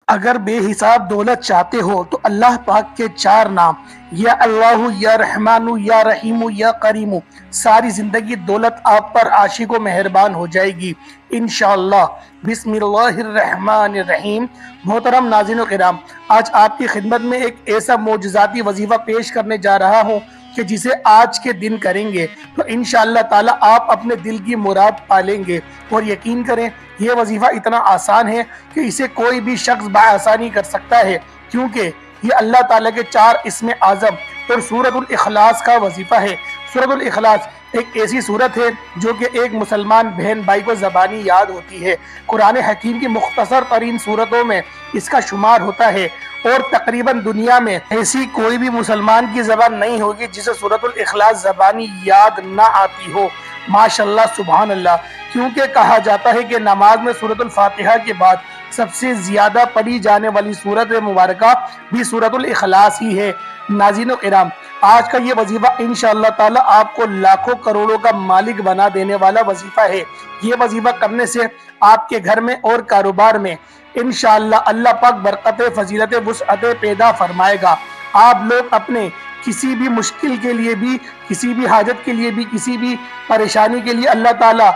اگر بے حساب دولت چاہتے ہو تو اللہ پاک کے چار نام یا اللہ یا رحمان یا رحیم یا کریم، ساری زندگی دولت آپ پر عاشق و مہربان ہو جائے گی انشاءاللہ۔ بسم اللہ الرحمن الرحیم۔ محترم ناظرین و کرام، آج آپ کی خدمت میں ایک ایسا معجزاتی وظیفہ پیش کرنے جا رہا ہوں کہ جسے آج کے دن کریں گے تو انشاءاللہ تعالی آپ اپنے دل کی مراد پالیں گے۔ اور یقین کریں یہ وظیفہ اتنا آسان ہے کہ اسے کوئی بھی شخص بآسانی کر سکتا ہے، کیونکہ یہ اللہ تعالیٰ کے چار اسم اعظم اور سورۃ الاخلاص کا وظیفہ ہے۔ سورۃ الاخلاص ایک ایسی سورت ہے جو کہ ایک مسلمان بہن بھائی کو زبانی یاد ہوتی ہے۔ قرآن حکیم کی مختصر ترین سورتوں میں اس کا شمار ہوتا ہے، اور تقریباً دنیا میں ایسی کوئی بھی مسلمان کی زبان نہیں ہوگی جسے سورۃ الاخلاص زبانی یاد نہ آتی ہو۔ ماشاءاللہ سبحان اللہ، کیونکہ کہا جاتا ہے کہ نماز میں سورۃ الفاتحہ کے بعد سب سے زیادہ پڑھی جانے والی سورت مبارکہ بھی سورۃ الاخلاص ہی ہے۔ ناظرین و کرام، آج کا یہ وظیفہ انشاءاللہ تعالی آپ کو لاکھوں کروڑوں کا مالک بنا دینے والا وظیفہ ہے۔ یہ وظیفہ کرنے سے آپ کے گھر میں اور کاروبار میں انشاءاللہ اللہ پاک برکت، فضیلت، وسعت پیدا فرمائے گا۔ آپ لوگ اپنے کسی بھی مشکل کے لیے بھی، کسی بھی حاجت کے لیے بھی، کسی بھی پریشانی کے لیے اللہ تعالیٰ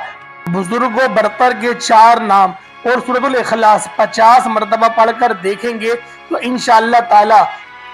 بزرگ و برتر کے چار نام اور سورۃ الاخلاص 50 مرتبہ پڑھ کر دیکھیں گے تو انشاءاللہ تعالیٰ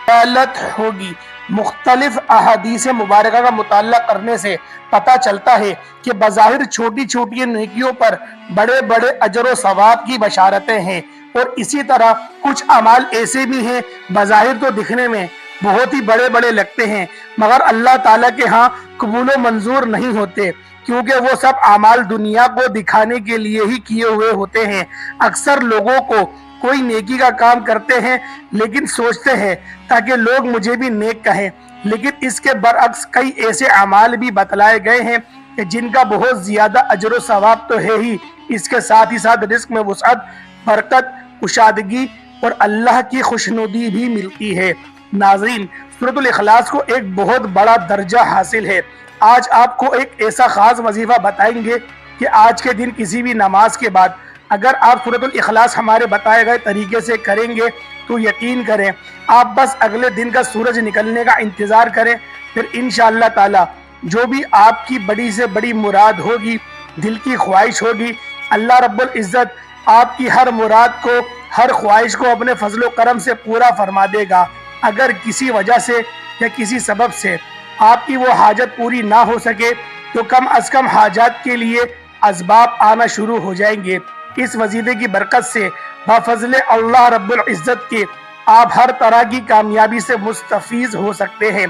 غلط ہوگی۔ مختلف احادیث مبارکہ کا مطالعہ کرنے سے پتہ چلتا ہے کہ بظاہر چھوٹی چھوٹی نیکیوں پر بڑے بڑے اجر و ثواب کی بشارتیں ہیں، اور اسی طرح کچھ اعمال ایسے بھی ہیں بظاہر تو دکھنے میں بہت ہی بڑے بڑے لگتے ہیں، مگر اللہ تعالیٰ کے ہاں قبول و منظور نہیں ہوتے، کیونکہ وہ سب اعمال دنیا کو دکھانے کے لیے ہی کیے ہوئے ہوتے ہیں۔ اکثر لوگوں کو کوئی نیکی کا کام کرتے ہیں لیکن سوچتے ہیں تاکہ لوگ مجھے بھی نیک کہیں، لیکن اس کے برعکس کئی ایسے اعمال بھی بتلائے گئے ہیں کہ جن کا بہت زیادہ اجر و ثواب تو ہے ہی، اس کے ساتھ ہی ساتھ رزق میں وسعت، برکت، کشادگی اور اللہ کی خوشنودی بھی ملتی ہے۔ ناظرین، سورۃ الاخلاص کو ایک بہت بڑا درجہ حاصل ہے۔ آج آپ کو ایک ایسا خاص وظیفہ بتائیں گے کہ آج کے دن کسی بھی نماز کے بعد اگر آپ سورۃ الاخلاص ہمارے بتائے گئے طریقے سے کریں گے تو یقین کریں آپ بس اگلے دن کا سورج نکلنے کا انتظار کریں، پھر انشاءاللہ تعالی جو بھی آپ کی بڑی سے بڑی مراد ہوگی، دل کی خواہش ہوگی، اللہ رب العزت آپ کی ہر مراد کو، ہر خواہش کو اپنے فضل و کرم سے پورا فرما دے گا۔ اگر کسی وجہ سے یا کسی سبب سے آپ کی وہ حاجت پوری نہ ہو سکے تو کم از کم حاجات کے لیے اسباب آنا شروع ہو جائیں گے۔ اس وظیفے کی برکت سے بفضل اللہ رب العزت کے آپ ہر طرح کی کامیابی سے مستفیض ہو سکتے ہیں۔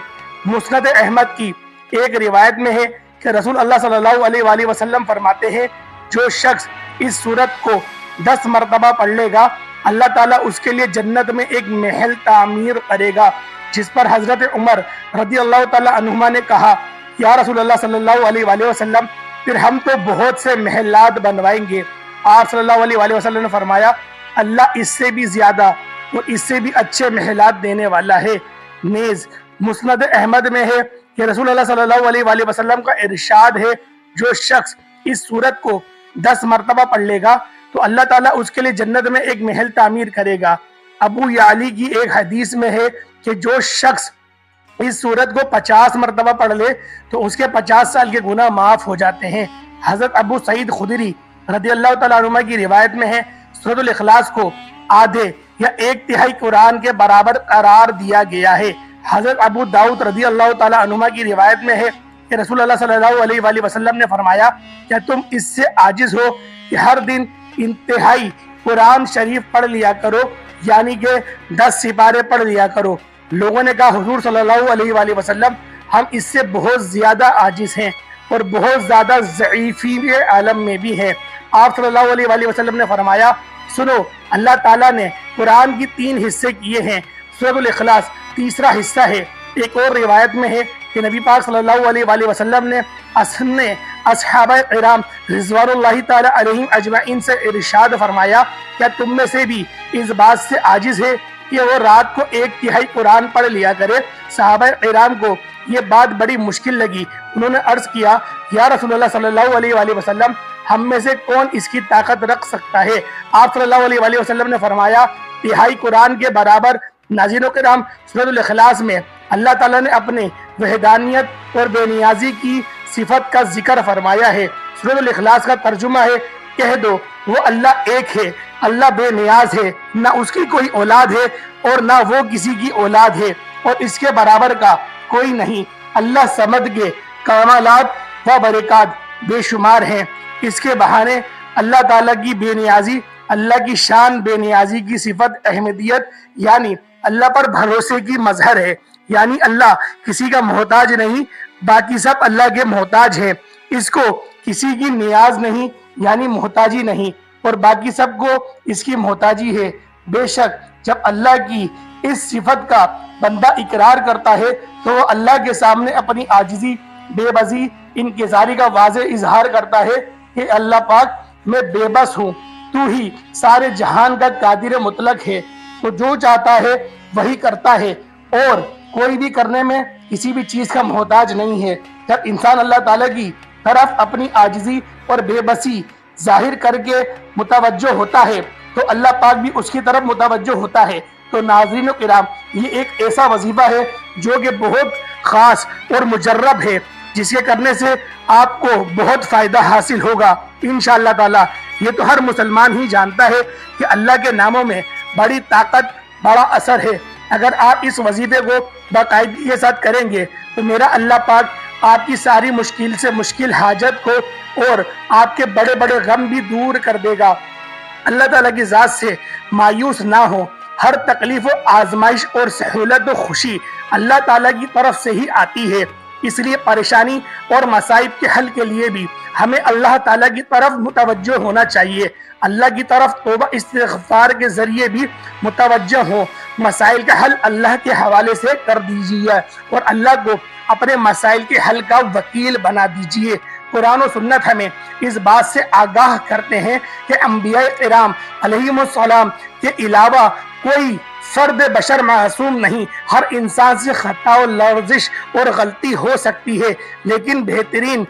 مسند احمد کی ایک روایت میں ہے کہ رسول اللہ صلی اللہ علیہ وآلہ وسلم فرماتے ہیں، جو شخص اس سورت کو 10 مرتبہ پڑھ لے گا اللہ تعالیٰ اس کے لیے جنت میں ایک محل تعمیر کرے گا۔ جس پر حضرت عمر رضی اللہ تعالیٰ عنہما نے کہا، یا رسول اللہ صلی اللہ علیہ وآلہ وسلم، پھر ہم تو بہت سے محلات بنوائیں گے۔ آپ صلی اللہ علیہ وآلہ وسلم نے فرمایا، اللہ اس سے بھی زیادہ اور اس سے بھی اچھے محلات دینے والا ہے۔ نیز مسند احمد میں ہے کہ رسول اللہ صلی اللہ علیہ وآلہ وسلم کا ارشاد ہے، جو شخص اس سورت کو 10 مرتبہ پڑھ لے گا تو اللہ تعالیٰ اس کے لیے جنت میں ایک محل تعمیر کرے گا۔ ابو یعلی کی ایک حدیث میں ہے کہ جو شخص اس سورت کو 50 مرتبہ پڑھ لے تو اس کے 50 سال کے گناہ معاف ہو جاتے ہیں۔ حضرت ابو سعید خدری رضی اللہ تعالیٰ عنہ کی روایت میں ہے، سورۃ الاخلاص کو آدھے یا 1/3 قرآن کے برابر قرار دیا گیا ہے۔ حضرت ابو داؤد رضی اللہ تعالیٰ عنہ کی روایت میں ہے کہ رسول اللہ صلی اللہ علیہ وآلہ وسلم نے فرمایا، کیا تم اس سے عاجز ہو کہ ہر دن انتہائی قرآن شریف پڑھ لیا کرو، یعنی کہ 10 سپارے پڑھ لیا کرو؟ لوگوں نے کہا، حضور صلی اللہ علیہ وآلہ وسلم، ہم اس سے بہت زیادہ عاجز ہیں اور بہت زیادہ ضعیفی عالم میں بھی ہیں۔ آپ صلی اللہ علیہ وآلہ وسلم نے فرمایا، سنو، اللہ تعالیٰ نے قرآن کی 3 حصے کیے ہیں، سورۃ الاخلاص تیسرا حصہ ہے۔ ایک اور روایت میں ہے کہ نبی پاک صلی اللہ علیہ وآلہ وسلم نے اصحابہ کرام رضوان اللہ تعالی علیہم اجمعین سے ارشاد فرمایا، کیا تم میں سے بھی اس بات سے عاجز ہے کہ وہ رات کو 1/3 قرآن پڑھ لیا کرے؟ صحابہ کرام کو یہ بات بڑی مشکل لگی۔ انہوں نے عرض کیا، یا رسول اللہ صلی اللہ علیہ وآلہ وسلم، ہم میں سے کون اس کی طاقت رکھ سکتا ہے؟ آپ صلی اللہ علیہ وآلہ وسلم نے فرمایا، तिहाई कुरान के बराबर। नाज़रीन किराम, सूरह इखलास में अल्लाह ताला ने अपने वहदानियत और बेनियाजी की सिफत का जिक्र फरमाया है। सूरह इखलास का तर्जुमा है, कह दो वो अल्लाह एक है, अल्लाह बेनियाज है, ना उसकी कोई औलाद है और ना वो किसी की औलाद है और इसके बराबर का कोई नहीं। अल्लाह समद के कमालात व बरकत बेशुमार हैं। इसके बहाने अल्लाह ताला की बेनियाजी, अल्लाह की शान बेनियाजी की सिफत अहमदियत यानी अल्लाह पर भरोसे की मजहर है। यानी अल्लाह किसी का मोहताज नहीं, बाकी सब अल्लाह के मोहताज हैं। इसको किसी की नियाज नहीं यानी मोहताजी नहीं, और बाकी सबको इसकी मोहताजी है। बेशक जब अल्लाह की इस सिफत का बंदा इकरार करता है तो वो अल्लाह के सामने अपनी आजिजी, बेबसी, इनकिसारी का वाज़े इजहार करता है कि अल्लाह पाक, मैं बेबस हूँ, तू ही सारे जहान का कादिर मुतलक है, तो जो चाहता है वही करता है और कोई भी करने में किसी भी चीज़ का मोहताज नहीं है। जब इंसान अल्लाह ताला की तरफ अपनी आजिजी और बेबसी जाहिर करके मुतवज्जो होता है तो अल्लाह पाक भी उसकी तरफ मुतवज्जो होता है। तो नाज़रीन किराम, ये एक ऐसा वजीफा है जो कि बहुत ख़ास और मुजर्रब है, जिसके करने से आपको बहुत फ़ायदा हासिल होगा इंशाअल्लाह ताला। ये तो हर मुसलमान ही जानता है कि अल्लाह के नामों में बड़ी ताकत, बड़ा असर है। अगर आप इस वजीफे को बाकायदगी के साथ करेंगे तो मेरा अल्लाह पाक आपकी सारी मुश्किल से मुश्किल हाजत को और आपके बड़े बड़े गम भी दूर कर देगा। अल्लाह ताला की ज़ात से मायूस ना हो। हर तकलीफ व आजमाइश और सहूलत व खुशी अल्लाह ताला की तरफ से ही आती है। इसलिए परेशानी और मसाइब के हल के लिए भी हमें अल्लाह ताला की तरफ मुतवज्जो होना चाहिए। अल्लाह की तरफ तौबा इस्तिग़फ़ार के ज़रिए भी मुतवज्जो हो। मसाइल का हल अल्लाह के हवाले से कर दीजिए और अल्लाह को अपने मसाइल के हल का वकील बना दीजिए। कुरान और सुन्नत हमें इस बात से आगाह करते हैं कि अंबिया किराम अलैहिमुस्सलाम के अलावा कोई फर्द बशर मासूम नहीं। हर इंसान से खता और लर्जिश और गलती हो सकती है, लेकिन बेहतरीन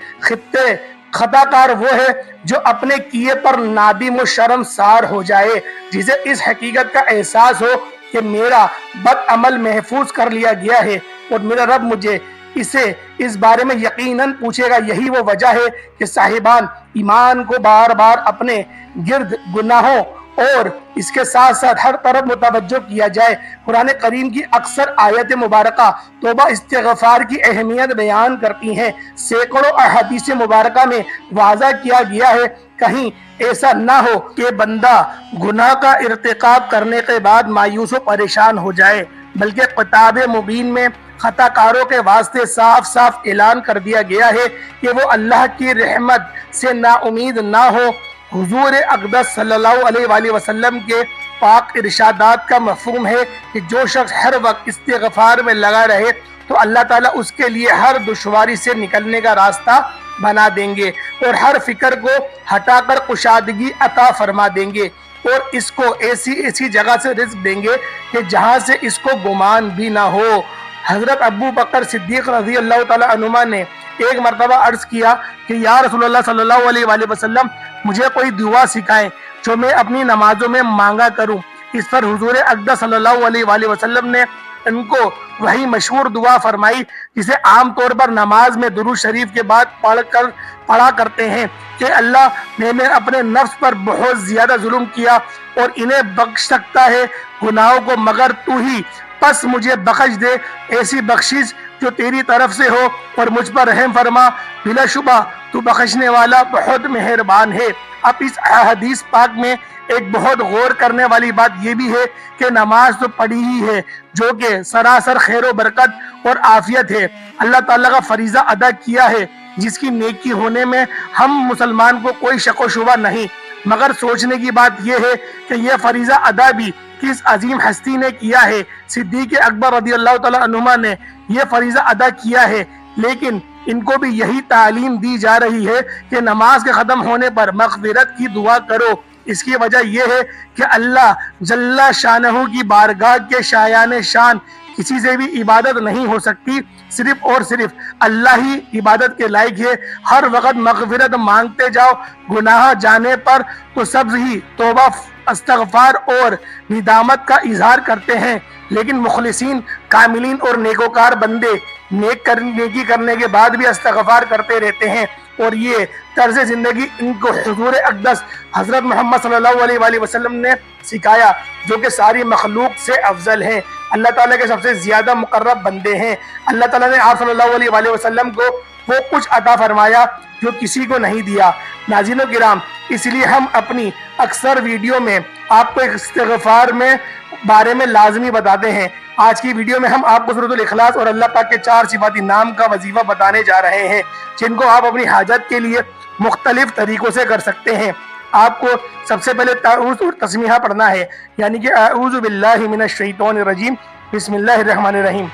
खताकार वो है जो अपने किए पर नादिम व शर्मसार हो जाए, जिसे इस हकीकत का एहसास हो कि मेरा बद अमल महफूज कर लिया गया है और मेरा रब मुझे इसे इस बारे में यकीनन पूछेगा। यही वो वजह है कि साहिबान ईमान को बार बार अपने गिर्द गुनाहों और इसके साथ साथ हर तरफ मुतवज्जो किया जाए। कुरान करीम की अक्सर आयत मुबारका तौबा इस्तिग़फ़ार की अहमियत बयान करती हैं। सैकड़ों अहादीस मुबारका में वाज़ा किया गया है, कहीं ऐसा ना हो कि बंदा गुनाह का इर्तिकाब करने के बाद मायूस व परेशान हो जाए, बल्कि किताब मुबीन में खताकारों के वास्ते साफ साफ ऐलान कर दिया गया है कि वो अल्लाह की रहमत से नाउमीद ना हो। हुजूर अक़दस सल्लल्लाहु अलैहि वसल्लम के पाक इरशादात का मफ़हूम है कि जो शख्स हर वक्त इस्तिग़फ़ार में लगा रहे तो अल्लाह ताला उसके लिए हर दुश्वारी से निकलने का रास्ता बना देंगे और हर फिक्र को हटाकर कुशादगी अता फरमा देंगे और इसको ऐसी ऐसी जगह से रिज़्क़ देंगे कि जहाँ से इसको गुमान भी ना हो। हज़रत अबू बकर सिद्दीक़ रज़ी अल्लाह ताला अन्हुमा ने एक मरतबा अर्ज़ किया कि या रसूलल्लाह सल्लल्लाहु अलैहि वसल्लम, मुझे कोई दुआ सिखाएं जो मैं अपनी नमाजों में मांगा करूं। इस पर हुजूर अक़दस सल्लल्लाहु अलैहि वसल्लम ने उनको वही मशहूर दुआ फरमाई जिसे आम तौर पर नमाज में दुरूद शरीफ के बाद पढ़ा करते हैं कि अल्लाह, मैंने अपने नफ्स पर बहुत ज़्यादा जुल्म किया और इन्हें बख्श सकता है गुनाहों को मगर तू ही, बस मुझे बख्श दे ऐसी बख्शिश जो तेरी तरफ से हो और मुझ पर रहम फरमा, बिलाशुबा तू बख्शने वाला बहुत मेहरबान है। अब इस हदीस पाक में एक बहुत गौर करने वाली बात यह भी है कि नमाज तो पढ़ी ही है जो कि सरासर खैर व बरकत और आफियत है। अल्लाह ताला का फरीज़ा अदा किया है जिसकी नेकी होने में हम मुसलमान को कोई शक व शुबा नहीं, मगर सोचने की बात यह है कि यह फरीज़ा अदा भी किस अजीम हस्ती ने किया है। सिद्दीक़ अकबर रज़ी अल्लाह ताला अन्हुमा ने यह फरीज़ा अदा किया है, लेकिन इनको भी यही तालीम दी जा रही है कि नमाज के ख़त्म होने पर मग़फ़िरत की दुआ करो। इसकी वजह यह है कि अल्लाह जल्ला शानहू की बारगाह के शायान शान किसी से भी इबादत नहीं हो सकती, सिर्फ और सिर्फ अल्लाह ही इबादत के लायक है। हर वक्त मग़फ़िरत मांगते जाओ, गुनाह जाने पर तो सब ही तौबा استغफार और निदामत का इजहार करते हैं, लेकिन मुखलिसीन, कामिलीन और नेकोकार बंदे नेकी करने के बाद भी इस्तग़फ़ार करते रहते हैं। और ये तर्ज ज़िंदगी इनको हुज़ूर अक़दस हज़रत मोहम्मद सल्लल्लाहु अलैहि वसल्लम ने सिखाया, जो कि सारी मखलूक से अफजल हैं, अल्लाह ताला के सबसे ज़्यादा मुक़र्रब बंदे हैं। अल्लाह ताला ने आप सल्लल्लाहु अलैहि वसल्लम को वो कुछ अता फरमाया जो किसी को नहीं दिया। नाज़रीन किराम, इसलिए हम अपनी अक्सर वीडियो में आपको इस्तिग़फ़ार में बारे में लाजमी बताते हैं। आज की वीडियो में हम आपको सूरतुल इखलास और अल्लाह पाक के 4 सिफ़ाती नाम का वजीफा बताने जा रहे हैं, जिनको आप अपनी हाजत के लिए मुख्तलिफ तरीक़ों से कर सकते हैं। आपको सबसे पहले ताऊज़ और तस्मीहा पढ़ना है, यानी कि अऊज़ु बिल्लाहि मिनश शैतानिर रजीम, बिस्मिल्लाहिर रहमानिर रहीम।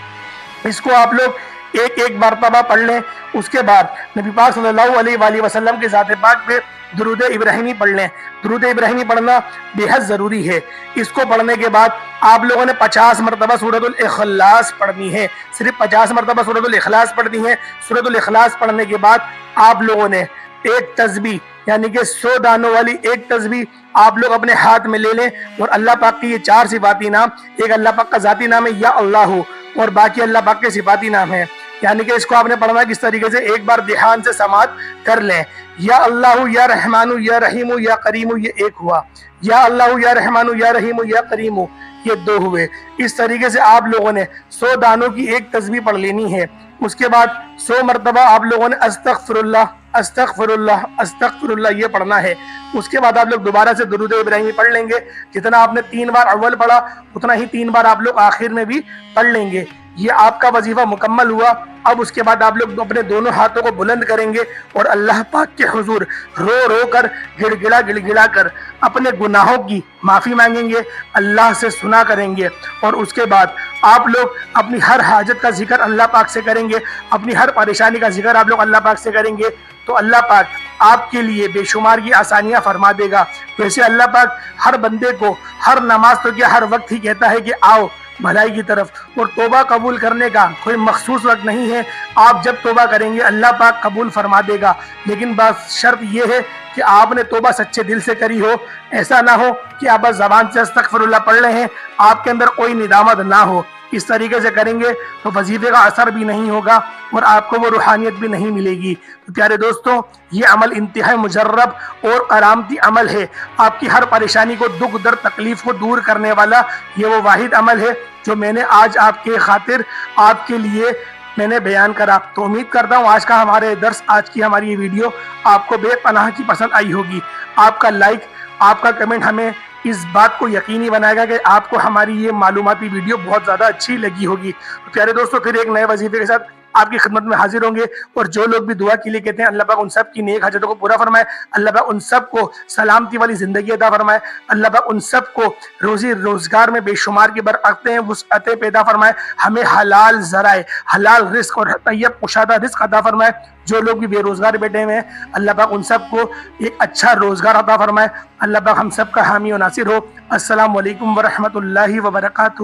इसको आप लोग एक मरतबा पढ़ लें। उसके बाद नबी पाक सल्लल्लाहु अलैहि वसल्लम के ज़ात पाक पे दुरूद इब्राहिमी पढ़ लें। दुरूद इब्राहिमी पढ़ना बेहद ज़रूरी है। इसको पढ़ने के बाद आप लोगों ने 50 मरतबा सूरतुल इखलास पढ़नी है, सिर्फ 50 मरतबा सूरतुल इखलास पढ़नी है। सूरतुल इखलास पढ़ने के बाद आप लोगों ने एक तस्बीह, यानी कि 100 दानों वाली एक तस्बीह आप लोग अपने हाथ में ले लें। और अल्लाह पाक की ये 4 सिफ़ाती नाम, एक अल्लाह पाक का ज़ाती नाम है या अल्लाह, और बाकी अल्लाह पाक के सिफ़ाती नाम है। यानी कि इसको आपने पढ़ना किस तरीके से, एक बार ध्यान से समात कर लें। या अल्लाह या रहमानु या रहीमु या करीमु, ये एक हुआ। या अल्लाह या रहमानु या रहीमु या करीमु, ये 2 हुए। इस तरीके से आप लोगों ने 100 दानों की एक तस्बीह पढ़ लेनी है। उसके बाद 100 मरतबा आप लोगों ने अस्तगफिरुल्लाह अस्तगफिरुल्लाह अस्तगफिरुल्लाह ये पढ़ना है। उसके बाद आप लोग दोबारा से दुरूद इब्राहिमी पढ़ लेंगे। जितना आपने 3 बार अव्वल पढ़ा, उतना ही 3 बार आप लोग आखिर में भी पढ़ लेंगे। ये आपका वजीफा मुकम्मल हुआ। अब उसके बाद आप लोग अपने दोनों हाथों को बुलंद करेंगे और अल्लाह पाक के हुजूर रो रो कर, गिड़गिड़ा कर अपने गुनाहों की माफ़ी मांगेंगे, अल्लाह से सुना करेंगे। और उसके बाद आप लोग अपनी हर हाजत का जिक्र अल्लाह पाक से करेंगे, अपनी हर परेशानी का जिक्र आप लोग अल्लाह पाक से करेंगे, तो अल्लाह पाक आपके लिए बेशुमार की आसानियाँ फरमा देगा। वैसे अल्लाह पाक हर बंदे को हर नमाज तो क्या हर वक्त ही कहता है कि आओ भलाई की तरफ, और तौबा कबूल करने का कोई मखसूस वक्त नहीं है। आप जब तौबा करेंगे अल्लाह पाक कबूल फरमा देगा, लेकिन बस शर्त यह है कि आपने तौबा सच्चे दिल से करी हो। ऐसा ना हो कि आप बस ज़बान से अस्तगफिरुल्लाह पढ़ रहे हैं, आपके अंदर कोई निदामत ना हो। इस तरीके से करेंगे तो वजीफे का असर भी नहीं होगा और आपको वो रूहानियत भी नहीं मिलेगी। तो प्यारे दोस्तों, ये अमल इंतहाई मुजर्रब और करामती अमल है। आपकी हर परेशानी को, दुख दर्द तकलीफ को दूर करने वाला ये वो वाहिद अमल है जो मैंने आज आपके खातिर आपके लिए मैंने बयान करा। तो उम्मीद करता हूँ आज का हमारे दर्स, आज की हमारी ये वीडियो आपको बेपनाह की पसंद आई होगी। आपका लाइक, आपका कमेंट हमें इस बात को यकीनी बनाएगा कि आपको हमारी ये मालूमाती वीडियो बहुत ज़्यादा अच्छी लगी होगी। तो प्यारे दोस्तों, फिर एक नए वजीफे के साथ आपकी खिदमत में हाजिर होंगे। और जो लोग भी दुआ के लिए कहते हैं, अल्लाह पाक उन सब की नेक हजतों को पूरा फरमाए, अल्लाह पाक उन सब को सलामती वाली ज़िंदगी अता फरमाए, अल्लाह पाक उन सब को रोज़ी रोज़गार में बेशुमार की बरकतें हैं वुसअतें पैदा फरमाए, हमें हलाल ज़राए, हलाल रिस्क और तैयब कुशादा रिस्क अता फरमाए। जो लोग भी बेरोज़गार बैठे हुए हैं, अल्लाह पाक उन सब को एक अच्छा रोज़गार अता फरमाए। अल्लाह पाक हम सब का हामी और नासिर हो। अस्सलामु अलैकुम व रहमतुल्लाहि व बरकातुहू।